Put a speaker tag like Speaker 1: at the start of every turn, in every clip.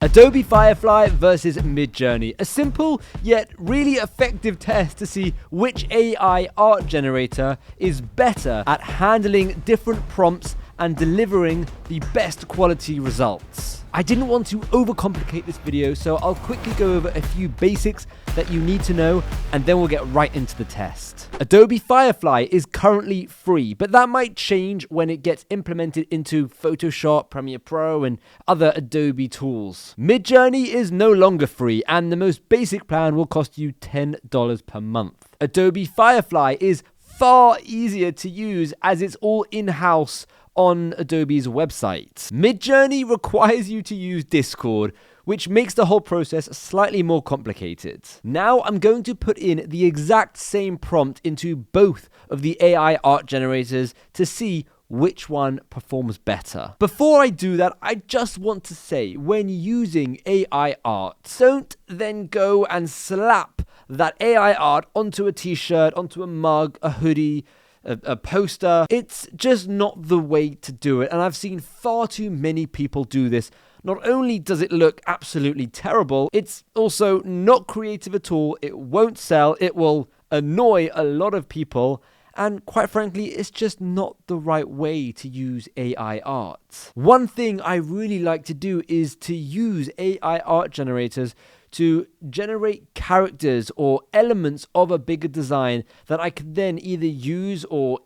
Speaker 1: Adobe Firefly versus Midjourney, a simple yet really effective test to see which AI art generator is better at handling different prompts and delivering the best quality results. I didn't want to overcomplicate this video, so I'll quickly go over a few basics that you need to know, and then we'll get right into the test. Adobe Firefly is currently free, but that might change when it gets implemented into Photoshop, Premiere Pro, and other Adobe tools. Midjourney is no longer free, and the most basic plan will cost you $10 per month. Adobe Firefly is far easier to use as it's all in-house on Adobe's website. Midjourney requires you to use Discord, which makes the whole process slightly more complicated. Now I'm going to put in the exact same prompt into both of the AI art generators to see which one performs better. Before I do that, I just want to say, when using AI art, don't then go and slap that AI art onto a t-shirt, onto a mug, a hoodie, a poster. It's just not the way to do it, and I've seen far too many people do this. Not only does it look absolutely terrible, it's also not creative at all. It won't sell, it will annoy a lot of people, and quite frankly, it's just not the right way to use AI art. One thing I really like to do is to use AI art generators to generate characters or elements of a bigger design that I can then either use or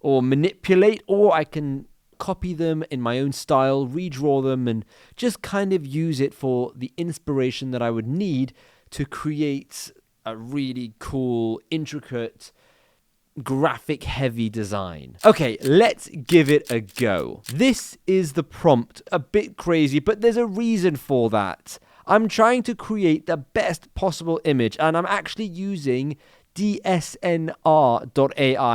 Speaker 1: manipulate, or I can copy them in my own style, redraw them, and just kind of use it for the inspiration that I would need to create a really cool, intricate, graphic-heavy design. Okay, let's give it a go. This is the prompt. A bit crazy, but there's a reason for that. I'm trying to create the best possible image, and I'm actually using leonard.ai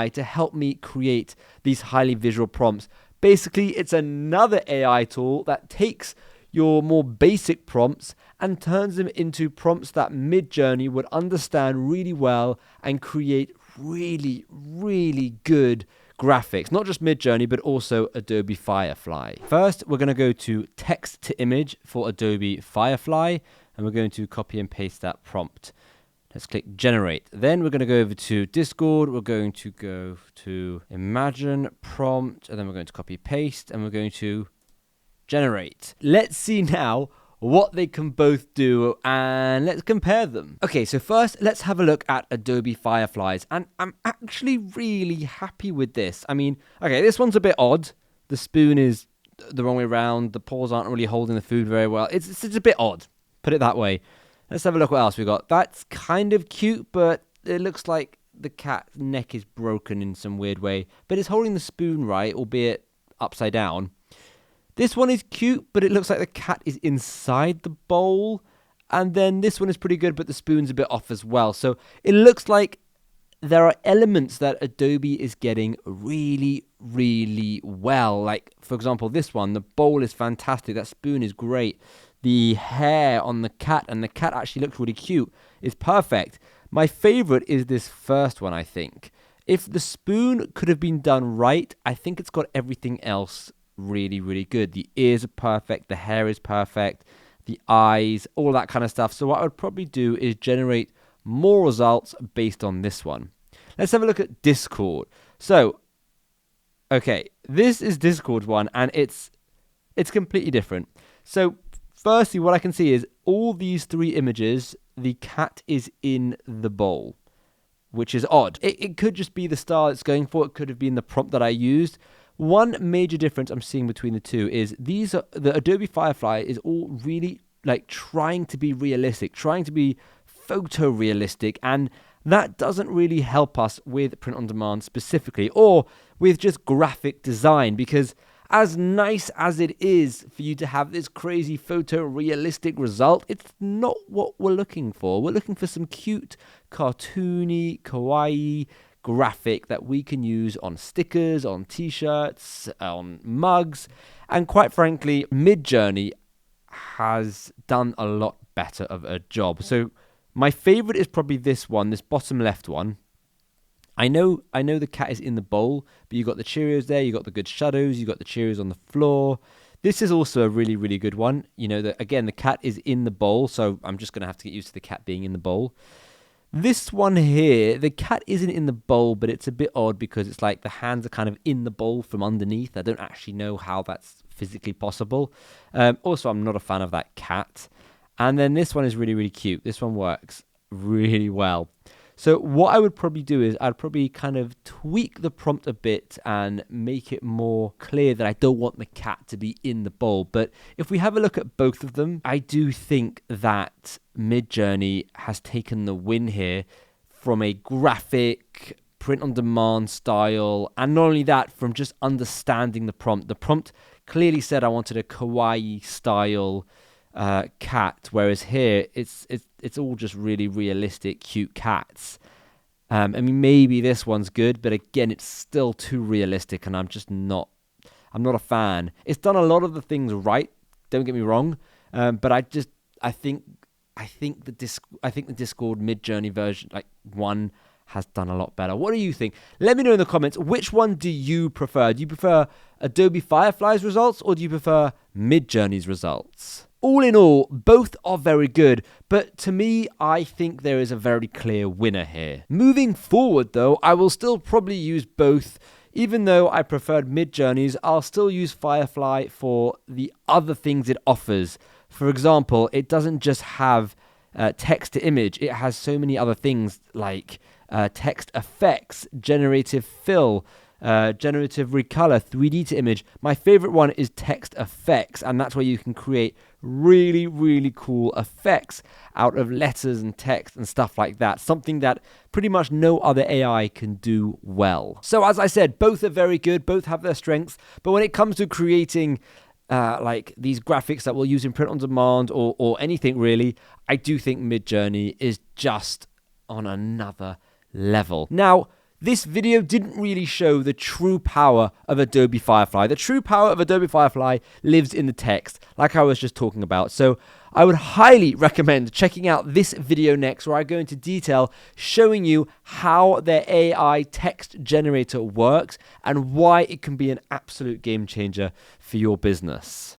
Speaker 1: to help me create these highly visual prompts. Basically, it's another AI tool that takes your more basic prompts and turns them into prompts that Midjourney would understand really well and create really, really good graphics. Not just Midjourney, but also Adobe Firefly. First, we're going to go to text to image for Adobe Firefly, and we're going to copy and paste that prompt. Let's click generate. Then we're going to go over to Discord. We're going to go to imagine prompt, and then we're going to copy paste, and we're going to generate. Let's see now what they can both do, and let's compare them. Okay, so first let's have a look at Adobe Fireflies, and I'm actually really happy with this. I mean, okay, this one's a bit odd. The spoon is the wrong way around. The paws aren't really holding the food very well. It's a bit odd, put it that way. Let's have a look what else we got. That's kind of cute, but it looks like the cat's neck is broken in some weird way, but it's holding the spoon right, albeit upside down. This one is cute, but it looks like the cat is inside the bowl. And then this one is pretty good, but the spoon's a bit off as well. So it looks like there are elements that Adobe is getting really, really well. Like, for example, this one, the bowl is fantastic. That spoon is great. The hair on the cat, and the cat actually looks really cute, is perfect. My favorite is this first one, I think. If the spoon could have been done right, I think it's got everything else really, really good. The ears are perfect, the hair is perfect, the eyes, all that kind of stuff. So what I would probably do is generate more results based on this one. Let's have a look at Discord. So, okay, this is Discord's one, and it's completely different. So, firstly, what I can see is all these three images, the cat is in the bowl, which is odd. It could just be the style it's going for. It could have been the prompt that I used. One major difference I'm seeing between the two is the Adobe Firefly is all really like trying to be realistic, trying to be photorealistic, and that doesn't really help us with print on demand specifically, or with just graphic design, because as nice as it is for you to have this crazy photorealistic result, it's not what we're looking for. We're looking for some cute, cartoony, kawaii graphic that we can use on stickers, on t-shirts, on mugs, and quite frankly, Midjourney has done a lot better of a job. So my favorite is probably this one, this bottom left one. I know the cat is in the bowl, but you got the Cheerios there, you got the good shadows, you got the Cheerios on the floor. This is also a really, really good one. Again, the cat is in the bowl, so I'm just going to have to get used to the cat being in the bowl. This one here, the cat isn't in the bowl, but it's a bit odd because it's like the hands are kind of in the bowl from underneath. I don't actually know how that's physically possible. Also, I'm not a fan of that cat. And then this one is really, really cute. This one works really well. So what I would probably do is I'd probably kind of tweak the prompt a bit and make it more clear that I don't want the cat to be in the bowl. But if we have a look at both of them, I do think that Midjourney has taken the win here from a graphic, print-on-demand style. And not only that, from just understanding the prompt. The prompt clearly said I wanted a kawaii style cat, whereas here it's all just really realistic, cute cats. I mean, maybe this one's good, but again, it's still too realistic, and I'm not a fan. It's done a lot of the things right. Don't get me wrong, but I think the Discord Midjourney version, like one, has done a lot better. What do you think? Let me know in the comments. Which one do you prefer? Do you prefer Adobe Firefly's results, or do you prefer Midjourney's results? All in all, both are very good, but to me, I think there is a very clear winner here. Moving forward, though, I will still probably use both. Even though I preferred Midjourney's, I'll still use Firefly for the other things it offers. For example, it doesn't just have text to image. It has so many other things like text effects, generative fill, generative recolor, 3D to image. My favorite one is text effects, and that's where you can create really, really cool effects out of letters and text and stuff like that. Something that pretty much no other AI can do well. So as I said, both are very good, both have their strengths, but when it comes to creating like these graphics that we'll use in print on demand or anything really, I do think Midjourney is just on another level. Now, this video didn't really show the true power of Adobe Firefly. The true power of Adobe Firefly lives in the text, like I was just talking about. So I would highly recommend checking out this video next, where I go into detail showing you how their AI text generator works and why it can be an absolute game changer for your business.